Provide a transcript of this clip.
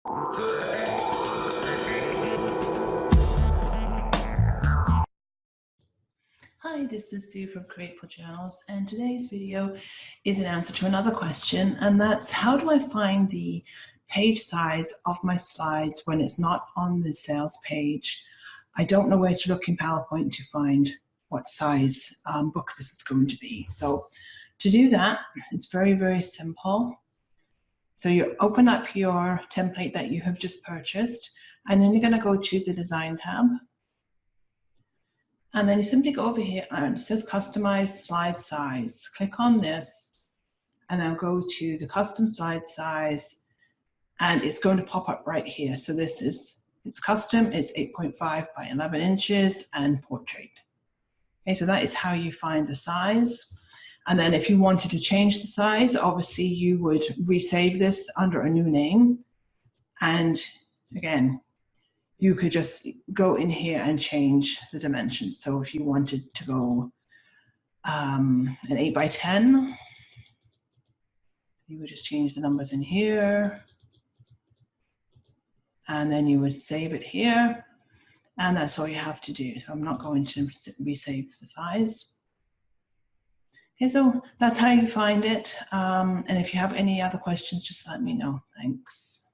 Hi, this is Sue from Createful Journals, and today's video is an answer to another question, and that's how do I find the page size of my slides when it's not on the sales page? I don't know where to look in PowerPoint to find what size book this is going to be. So to do that, it's very, very simple. So you open up your template that you have just purchased, and then you're going to go to the Design tab. And then you simply go over here and it says Customize Slide Size. Click on this and then go to the Custom Slide Size, and it's going to pop up right here. So this is, it's custom, it's 8.5 by 11 inches and portrait. Okay, so that is how you find the size. And then if you wanted to change the size, obviously you would resave this under a new name. And again, you could just go in here and change the dimensions. So if you wanted to go an 8 by 10, you would just change the numbers in here. And then you would save it here. And that's all you have to do. So I'm not going to resave the size. Okay, so that's how you find it. And if you have any other questions, just let me know. Thanks.